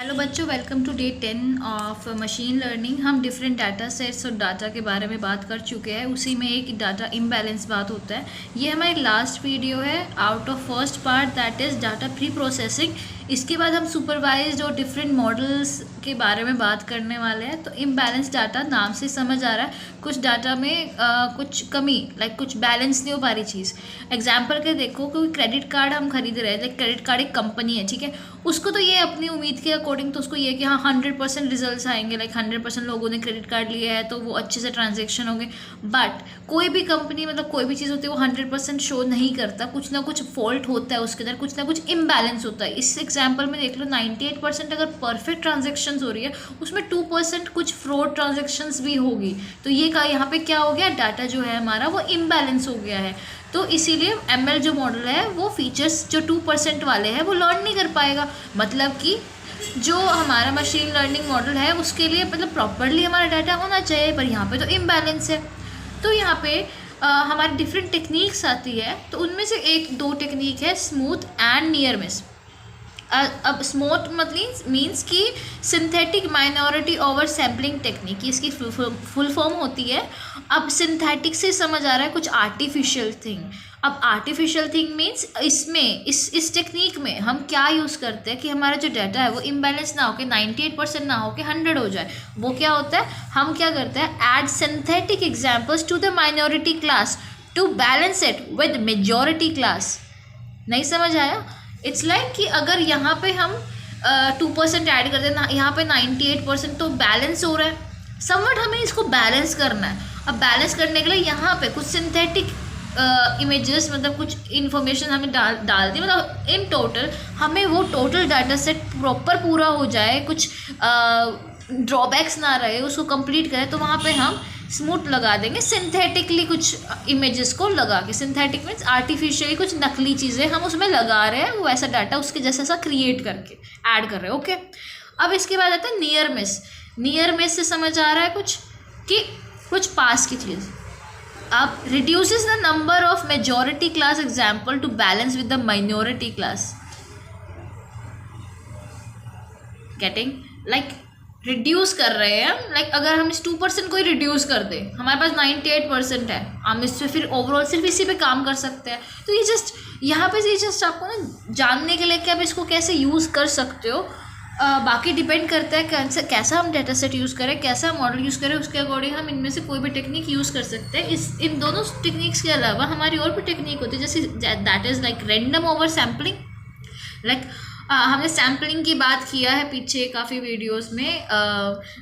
Hello बच्चों, welcome to day 10 of machine learning. हम different data sets और data के बारे में बात कर चुके हैं। उसी में एक डाटा इम्बैलेंस बात होता है। ये हमारी लास्ट वीडियो है out of first part, that is data pre processing. इसके बाद हम सुपरवाइज्ड और डिफरेंट मॉडल्स के बारे में बात करने वाले हैं। तो इम्बैलेंस डाटा नाम से समझ आ रहा है कुछ डाटा में कुछ कमी, कुछ बैलेंस नहीं हो पा रही चीज़। एग्जाम्पल के देखो, कोई क्रेडिट कार्ड हम खरीद रहे हैं, क्रेडिट कार्ड एक कंपनी है, ठीक है। उसको तो ये अपनी उम्मीद के अकॉर्डिंग तो उसको ये कि हाँ 100% रिजल्ट आएंगे, 100% लोगों ने क्रेडिट कार्ड लिया है तो वो अच्छे से ट्रांजेक्शन होंगे। बट कोई भी कंपनी, कोई भी चीज़ होती है वो 100% शो नहीं करता। कुछ ना कुछ फॉल्ट होता है उसके अंदर, कुछ ना कुछ इम्बैलेंस होता है। इस एग्जाम्पल में देख लो 98% अगर परफेक्ट ट्रांजेक्शन हो रही है, उसमें 2% कुछ फ्रॉड ट्रांजेक्शन भी होगी। तो ये का यहाँ पे क्या हो गया, डाटा जो है हमारा वो इम्बैलेंस हो गया है। तो इसीलिए ML जो मॉडल है वो फीचर्स जो 2% वाले हैं वो लर्न नहीं कर पाएगा। मतलब कि जो हमारा मशीन लर्निंग मॉडल है उसके लिए प्रॉपरली हमारा डाटा होना चाहिए, पर यहाँ पे तो इम्बैलेंस है। तो यहाँ पे हमारी डिफरेंट टेक्निक्स आती है। तो उनमें से एक दो टेक्निक है, स्मूथ एंड नियर मिस। अब स्मूथ मतलब मीन्स कि synthetic minority over sampling technique, इसकी फुल फॉर्म होती है। अब सिंथेटिक से समझ आ रहा है कुछ आर्टिफिशियल थिंग। अब आर्टिफिशियल थिंग मीन्स इसमें इस टेक्निक में हम क्या यूज़ करते हैं कि हमारा जो डाटा है वो इम्बैलेंस ना हो के 98% ना हो के 100 हो जाए। वो क्या होता है, हम क्या करते हैं, add synthetic examples to the minority class to balance it with majority class. नहीं समझ आया? इट्स लाइक कि अगर यहाँ पे हम 2% ऐड कर देना, यहाँ पे 98% तो बैलेंस हो रहा है। समवट हमें इसको बैलेंस करना है। अब बैलेंस करने के लिए यहाँ पे कुछ सिंथेटिक इमेजेस, कुछ इन्फॉर्मेशन हमें डाल दी, इन टोटल हमें वो टोटल डाटा सेट प्रॉपर पूरा हो जाए, कुछ ड्रॉबैक्स ना रहे, उसको कंप्लीट करें। तो वहाँ पे हम स्मूथ लगा देंगे, सिंथेटिकली कुछ इमेजेस को लगा के। सिंथेटिक मीन्स आर्टिफिशियली कुछ नकली चीज़ें हम उसमें लगा रहे हैं, वो ऐसा डाटा उसके जैसा क्रिएट करके ऐड कर रहे हैं। ओके, अब इसके बाद आता है नियर मिस। नियर मिस से समझ आ रहा है कुछ कि कुछ पास की चीज़। अब reduces the number of majority class example to balance with the minority class. Getting reduce कर रहे हैं। अगर हम इस 2% को ही रिड्यूस कर दें, हमारे पास 98% है, हम इससे फिर ओवरऑल सिर्फ इसी पे काम कर सकते हैं। तो ये जस्ट यहाँ पे ये जस्ट आपको ना जानने के लिए कि आप इसको कैसे यूज़ कर सकते हो। बाकी डिपेंड करता है कैसा हम डाटा सेट यूज़ करें, कैसा मॉडल यूज़ करें, उसके अकॉर्डिंग हम इनमें से कोई भी टेक्निक यूज़ कर सकते हैं। इन दोनों टेक्निक्स के अलावा हमारी और भी टेक्निक होती है, जैसे that is random over sampling. हमने सैम्पलिंग की बात किया है पीछे काफ़ी वीडियोस में,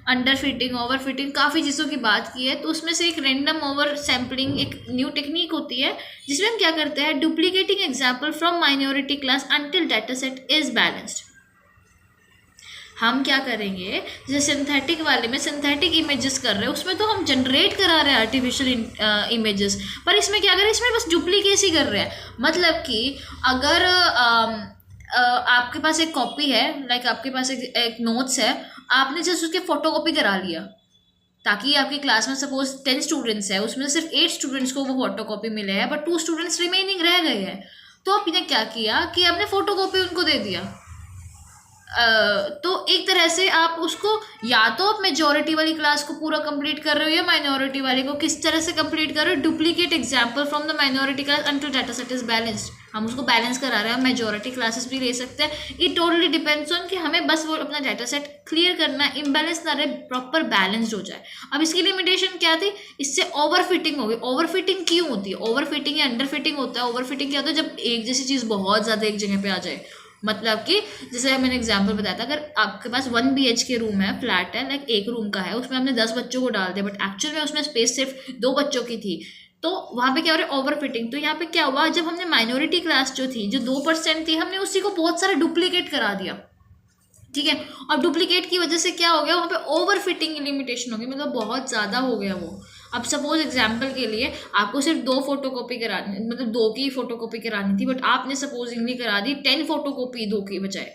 अंडर फिटिंग, ओवर फिटिंग, काफ़ी चीज़ों की बात की है। तो उसमें से एक रैंडम ओवर सैम्पलिंग एक न्यू टेक्निक होती है, जिसमें हम क्या करते हैं, duplicating example from minority class until data set is balanced. हम क्या करेंगे, जैसे सिंथेटिक वाले में सिंथेटिक इमेजेस कर रहे हैं, उसमें तो हम जनरेट करा रहे हैं आर्टिफिशियल इमेजेस, पर इसमें क्या कर रहे हैं, इसमें बस डुप्लीकेसी कर रहे हैं। मतलब कि अगर आपके पास एक कॉपी है, आपके पास एक नोट्स है, आपने जस्ट उसके फोटोकॉपी करा लिया, ताकि आपकी क्लास में सपोज 10 स्टूडेंट्स है, उसमें सिर्फ 8 स्टूडेंट्स को वो फोटोकॉपी मिले हैं, बट 2 स्टूडेंट्स रिमेनिंग रह गए हैं। तो आपने क्या किया कि आपने फोटोकॉपी उनको दे दिया। तो एक तरह से आप उसको, या तो आप मेजॉरिटी वाली क्लास को पूरा कंप्लीट कर रहे हो, या माइनॉरिटी वाले को किस तरह से कंप्लीट कर रहे हो, duplicate example from the minority class until data set is balanced. हम उसको बैलेंस करा रहे हैं, हम मेजॉरिटी क्लासेस भी ले सकते हैं। इट टोटली डिपेंड्स ऑन कि हमें बस वो अपना डाटा सेट क्लियर करना है, इम्बैलेंस ना रहे, प्रॉपर बैलेंस्ड हो जाए। अब इसकी लिमिटेशन क्या थी, इससे ओवर फिटिंग होगी। ओवर फिटिंग क्यों होती है, ओवर फिटिंग या अंडर फिटिंग होता है। ओवर फिटिंग क्या होता है, जब एक जैसी चीज़ बहुत ज़्यादा एक जगह पे आ जाए। मतलब कि जैसे मैंने एग्जांपल बताया था, अगर आपके पास 1 BHK रूम है, फ्लैट है, एक रूम का है, उसमें हमने 10 बच्चों को डाल दिया, बट एक्चुअल में उसमें स्पेस सिर्फ 2 बच्चों की थी। तो वहाँ पे क्या हो रहा है, ओवर फिटिंग। तो यहाँ पे क्या हुआ, जब हमने माइनॉरिटी क्लास जो थी, जो 2% थी, हमने उसी को बहुत सारा डुप्लीकेट करा दिया, ठीक है। और डुप्लीकेट की वजह से क्या हो गया, वहाँ पे ओवर फिटिंग की लिमिटेशन हो गई, बहुत ज़्यादा हो गया वो। अब सपोज एग्जाम्पल के लिए आपको सिर्फ 2 फोटोकॉपी करानी, 2 की फोटोकॉपी करानी थी, बट आपने सपोजिंगली करा दी 10 फोटोकॉपी 2 की बजाय।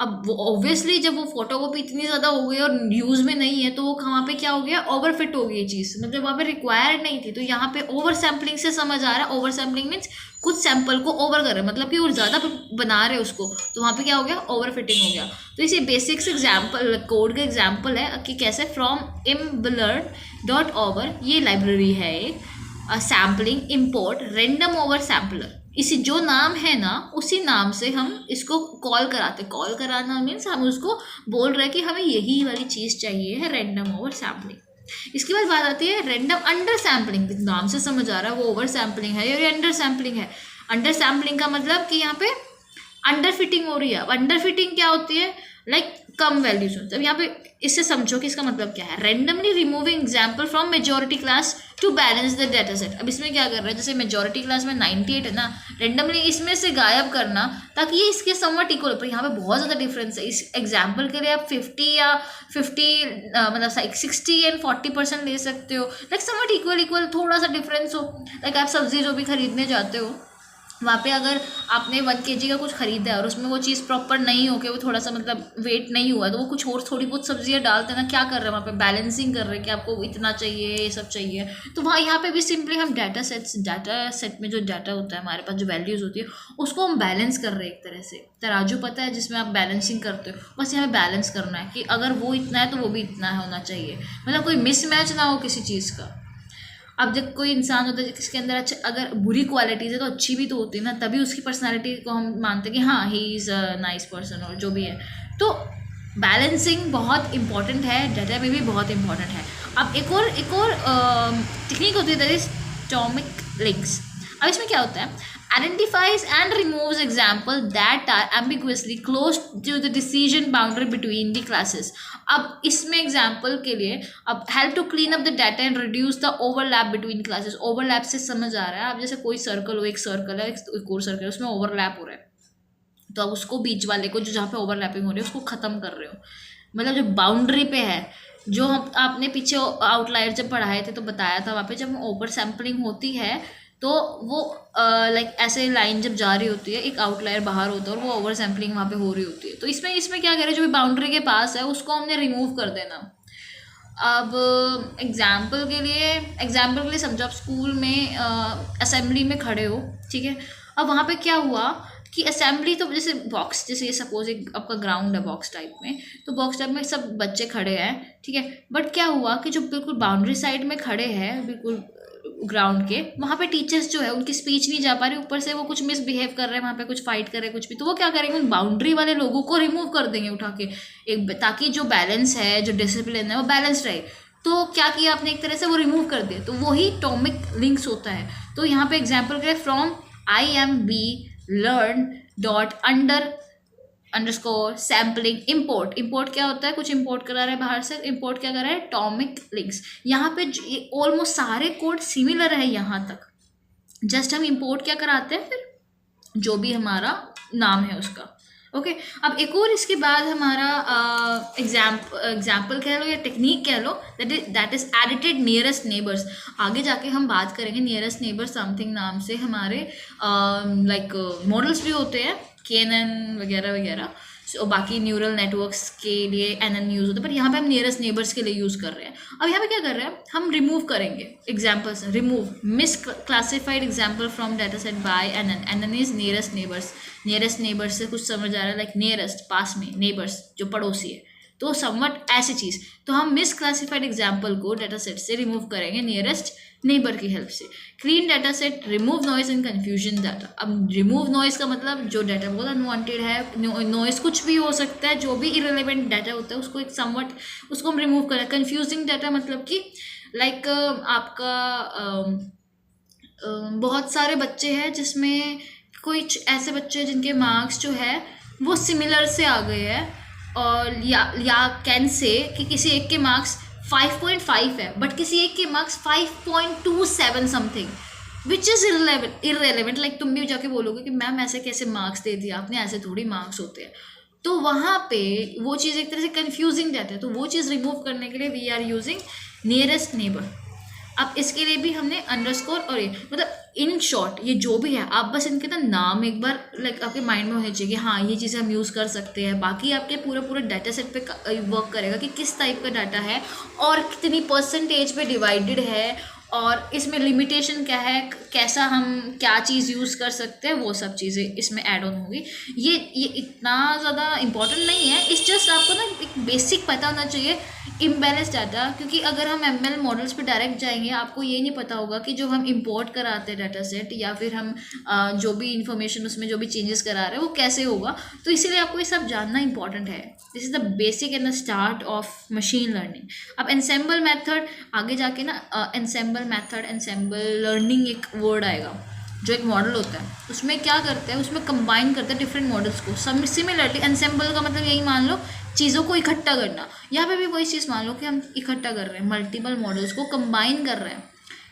अब वो ऑब्वियसली जब वो फोटोकॉपी इतनी ज़्यादा हो गई और यूज़ में नहीं है तो वो वहाँ पे क्या हो गया, ओवरफिट हो गई ये चीज़, मतलब वहाँ पे रिक्वायर्ड नहीं थी। तो यहाँ पे ओवर सैम्पलिंग से समझ आ रहा है, ओवर सैम्पलिंग मीन्स कुछ सैंपल को ओवर कर रहे हैं, मतलब कि और ज़्यादा बना रहे हैं उसको, तो वहाँ पे क्या हो गया, ओवर फिटिंग हो गया। तो इसे बेसिक्स एग्जाम्पल कोड का एग्जाम्पल है कि कैसे फ्रॉम imblerd.over ये लाइब्रेरी है एक sampling import random over sampler, इसी जो नाम है ना उसी नाम से हम इसको कॉल कराते, कॉल कराना मीन्स हम उसको बोल रहे हैं कि हमें यही वाली चीज़ चाहिए है, रेंडम ओवर सैम्पलिंग। इसके बाद बात आती है रेंडम अंडर सैम्पलिंग, नाम से समझ आ रहा है वो ओवर सैम्पलिंग है या अंडर सैम्पलिंग है। अंडर सैम्पलिंग का मतलब कि यहाँ पे अंडर फिटिंग हो रही है। अंडर फिटिंग क्या होती है, लाइक कम वैल्यूज होती है। अब यहाँ पे इससे समझो कि इसका मतलब क्या है, randomly removing example from majority class to balance the data set. अब इसमें क्या कर रहा है, जैसे मेजोरिटी क्लास में 98 है ना, रेंडमली इसमें से गायब करना ताकि ये इसके समवट इक्वल हो। पर यहाँ पे बहुत ज़्यादा डिफरेंस है। इस एग्जाम्पल के लिए आप 50 मतलब 60 एंड 40% ले सकते हो, लाइक समवट इक्वल थोड़ा सा डिफरेंस हो। लाइक आप सब्जी जो भी खरीदने जाते हो वहाँ पे अगर आपने 1 kg का कुछ खरीदा है और उसमें वो चीज़ प्रॉपर नहीं हो के वो थोड़ा सा मतलब वेट नहीं हुआ, तो वो कुछ और थोड़ी बहुत सब्जियाँ डालते हैं ना, क्या कर रहे हैं वहाँ पे, बैलेंसिंग कर रहे हैं कि आपको इतना चाहिए, ये सब चाहिए। तो वहाँ यहाँ पे भी सिंपली हम डाटा सेट में जो डाटा होता है हमारे पास, जो वैल्यूज़ होती है उसको हम बैलेंस कर रहे हैं एक तरह से। तराजू पता है जिसमें आप बैलेंसिंग करते हो, बस यहाँ बैलेंस करना है कि अगर वो इतना है तो वो भी इतना होना चाहिए, मतलब कोई मिसमैच ना हो किसी चीज़ का। अब जब कोई इंसान होता है जिसके अंदर अच्छा, अगर बुरी क्वालिटीज़ है तो अच्छी भी तो होती है ना, तभी उसकी पर्सनालिटी को हम मानते हैं कि हाँ he is a nice person और जो भी है। तो बैलेंसिंग बहुत इंपॉर्टेंट है, डाटा में भी बहुत इंपॉर्टेंट है। अब एक और टेक्निक होती है, दैट इज टॉमिक लिंक्स। अब इसमें क्या होता है, identifies and removes example that are ambiguously close to the decision boundary between the classes। अब इसमें एग्जाम्पल के लिए अब help to clean up the data and reduce the overlap between classes. Overlap से समझ आ रहा है, अब जैसे कोई सर्कल हो, एक सर्कल है एक और सर्कल है, उसमें ओवरलैप हो रहा है, तो अब उसको बीच वाले को जो जहाँ पे ओवरलैपिंग हो रही है उसको ख़त्म कर रहे हो, मतलब जो बाउंड्री पे है। जो हम आपने पीछे आउटलायर जब पढ़ाए थे तो बताया था, वहाँ पे जब ओवर सैम्पलिंग होती है तो वो लाइक ऐसे लाइन जब जा रही होती है, एक आउटलायर बाहर होता है और वो ओवर सैम्पलिंग वहाँ पे हो रही होती है। तो इसमें क्या कह रहे हैं, जो भी बाउंड्री के पास है उसको हमने रिमूव कर देना। अब एग्जाम्पल के लिए समझो आप स्कूल में असेंबली में खड़े हो, ठीक है। अब वहाँ पे क्या हुआ कि असेंबली तो जैसे बॉक्स, जैसे ये सपोज एक आपका ग्राउंड है बॉक्स टाइप में, तो बॉक्स टाइप में सब बच्चे खड़े हैं, ठीक है। बट क्या हुआ कि जो बिल्कुल बाउंड्री साइड में खड़े हैं बिल्कुल ग्राउंड के, वहाँ पे टीचर्स जो है उनकी स्पीच नहीं जा पा रही, ऊपर से वो कुछ मिसबिहेव कर रहे हैं, वहाँ पे कुछ फाइट कर रहे हैं कुछ भी, तो वो क्या करेंगे, उन बाउंड्री वाले लोगों को रिमूव कर देंगे उठा के एक, ताकि जो बैलेंस है, जो डिसिप्लिन है वो बैलेंस रहे। तो क्या किया आपने, एक तरह से वो रिमूव कर दिया, तो वही टॉमिक लिंक्स होता है। तो यहाँ पे एग्जाम्पल करें, फ्रॉम imblerd.अंडरस्कोर सैम्पलिंग इम्पोर्ट क्या होता है, कुछ इम्पोर्ट करा रहा है बाहर से, इम्पोर्ट क्या कर रहा है, टॉमिक लिंक्स। यहाँ पे ऑलमोस्ट सारे कोड सिमिलर है यहाँ तक, जस्ट हम इम्पोर्ट क्या कराते हैं फिर जो भी हमारा नाम है उसका, ओके। अब एक और इसके बाद हमारा एग्जाम्पल कह लो या टेक्निक कह लो, that is edited nearest neighbours. आगे जाके हम बात करेंगे नियरेस्ट नेबर समथिंग नाम से, हमारे लाइक मॉडल्स भी होते हैं KNN वगैरह वगैरह, और बाकी न्यूरल नेटवर्क्स के लिए NN यूज़ होता है, पर यहाँ पे हम नियरेस्ट नेबर्स के लिए यूज़ कर रहे हैं। अब यहाँ पे क्या कर रहे हैं, हम रिमूव करेंगे examples, remove misclassified example from data set by NN is nearest neighbours. Nearest neighbours से कुछ समझ आ रहा है, लाइक नियरेस्ट पास में, नेबर्स जो पड़ोसी है, तो समवट ऐसी चीज़। तो हम मिस क्लासिफाइड एग्जाम्पल को डाटा सेट से रिमूव करेंगे नियरेस्ट नेबर की हेल्प से। Clean data set, remove noise and confusion data. अब रिमूव नॉइज का मतलब जो डाटा बहुत अनवांटेड है, नॉइज कुछ भी हो सकता है, जो भी इरेलेवेंट डाटा होता है उसको एक समवट उसको हम रिमूव करें। कन्फ्यूजिंग डाटा मतलब कि लाइक आपका बहुत सारे बच्चे हैं जिसमें कुछ ऐसे बच्चे हैं जिनके मार्क्स जो है वो सिमिलर से आ गए हैं, और या कैन से कि किसी एक के मार्क्स 5.5 है बट किसी एक के marks 5.27 something, which is irrelevant. Like तुम भी जाके बोलोगे कि मैम ऐसे कैसे मार्क्स दे दिया आपने, ऐसे थोड़ी मार्क्स होते हैं। तो वहाँ पे वो चीज़ एक तरह से कन्फ्यूजिंग रहता है, तो वो चीज़ रिमूव करने के लिए we are using nearest neighbour. अब इसके लिए भी हमने अंडरस्कोर और ये मतलब इन शॉर्ट ये जो भी है आप बस इनके ना नाम एक बार लाइक आपके माइंड में होने चाहिए कि हाँ ये चीज़ें हम यूज़ कर सकते हैं। बाकी आपके पूरा पूरा डाटा सेट पे वर्क करेगा कि किस टाइप का डाटा है और कितनी परसेंटेज पे डिवाइडेड है और इसमें लिमिटेशन क्या है, कैसा हम क्या चीज़ यूज़ कर सकते हैं, वो सब चीज़ें इसमें ऐड ऑन होगी। ये इतना ज़्यादा इम्पोर्टेंट नहीं है, इस जस्ट आपको ना एक बेसिक पता होना चाहिए इम्बैलेंस डाटा। क्योंकि अगर हम एमएल मॉडल्स पे डायरेक्ट जाएंगे आपको ये नहीं पता होगा कि जो हम इंपोर्ट कराते हैं डाटा सेट या फिर हम जो भी इंफॉर्मेशन उसमें जो भी चेंजेस करा रहे हैं वो कैसे होगा। तो इसीलिए आपको ये सब जानना इंपॉर्टेंट है। This is the basic and the start of machine learning. अब एनसेम्बल मेथड आगे जाके ना एनसेम्बल मेथड एनसेम्बल लर्निंग एक वर्ड आएगा जो एक मॉडल होता है उसमें क्या करते हैं, उसमें कंबाइन करते हैं डिफरेंट मॉडल्स को। सिमिलरली एनसेम्बल का मतलब यही मान लो चीज़ों को इकट्ठा करना, यहाँ पे भी वही चीज़ मान लो कि हम इकट्ठा कर रहे हैं, मल्टीपल मॉडल्स को कंबाइन कर रहे हैं,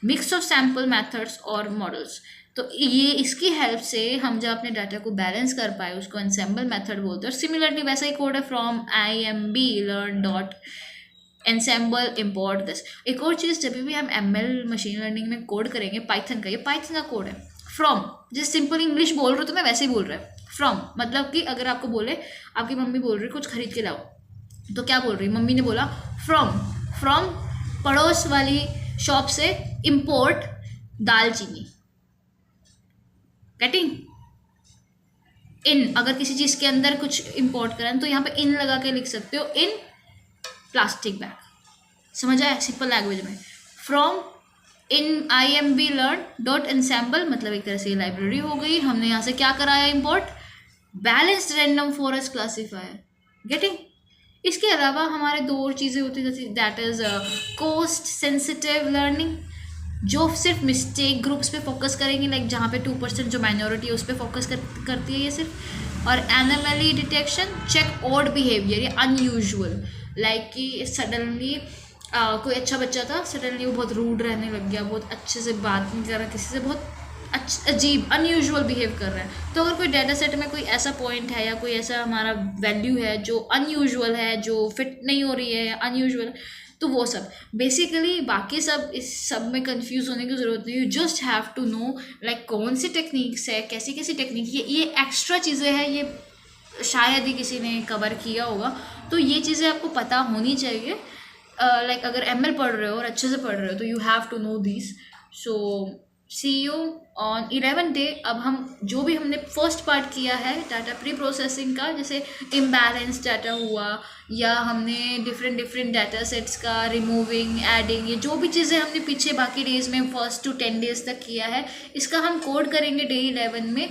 मिक्स ऑफ सैम्पल मेथड्स और मॉडल्स। तो ये इसकी हेल्प से हम जब अपने डाटा को बैलेंस कर पाए उसको एनसेम्बल मेथड बोलते हैं। और सिमिलरली वैसा ही कोड है from IMB learn dot ensemble import this. एक और चीज़ जब भी हम ML मशीन लर्निंग में कोड करेंगे पाइथन का, ये पाइथन का कोड है। फ्रॉम जिस सिंपल इंग्लिश बोल रहे हो तो मैं वैसे ही बोल रहा है। फ्रॉम मतलब कि अगर आपको बोले आपकी मम्मी बोल रही है कुछ खरीद के लाओ तो क्या बोल रही है, मम्मी ने बोला फ्रॉम पड़ोस वाली शॉप से इम्पोर्ट दालचीनी। गेटिंग इन, अगर किसी चीज़ के अंदर कुछ इम्पोर्ट करें तो यहाँ पे इन लगा के लिख सकते हो, इन प्लास्टिक बैग। समझ आया सिंपल लैंग्वेज में। From in IMB learn dot ensemble मतलब एक तरह से लाइब्रेरी हो गई। हमने यहाँ से क्या कराया import, balanced random forest classifier. Getting इसके अलावा हमारे दो और चीज़ें होती हैं जैसे that is cost sensitive learning जो सिर्फ मिस्टेक ग्रुप्स पे फोकस करेंगे, लाइक जहाँ पे 2% जो माइनॉरिटी है उस पर फोकस करती है ये सिर्फ। और anomaly detection, check odd behaviour, ये अनयूजुअल, लाइक कि सडनली कोई अच्छा बच्चा था सडनली वो बहुत रूड रहने लग गया, बहुत अच्छे से बात नहीं कर रहा किसी से, बहुत अजीब अनयूजुअल बिहेव कर रहा है। तो अगर कोई डाटा सेट में कोई ऐसा पॉइंट है या कोई ऐसा हमारा वैल्यू है जो अनयूजुअल है, जो फिट नहीं हो रही है, अनयूजुअल, तो वो सब बेसिकली बाकी सब इस सब में कंफ्यूज होने की ज़रूरत नहीं है। You just have to know like कौन सी टेक्निक्स है, कैसी कैसी टेक्निक, ये एक्स्ट्रा चीज़ें हैं, ये शायद ही किसी ने कवर किया होगा। तो ये चीज़ें आपको पता होनी चाहिए। लाइक अगर ML पढ़ रहे हो और अच्छे से पढ़ रहे हो तो you have to know this. So see you on 11th day. अब हम जो भी हमने फर्स्ट पार्ट किया है डाटा प्री प्रोसेसिंग का, जैसे इम्बैलेंस डाटा हुआ या हमने डिफरेंट डाटा सेट्स का रिमूविंग एडिंग, ये जो भी चीज़ें हमने पीछे बाकी डेज में 1st to 10 days तक किया है, इसका हम कोड करेंगे डे 11 में।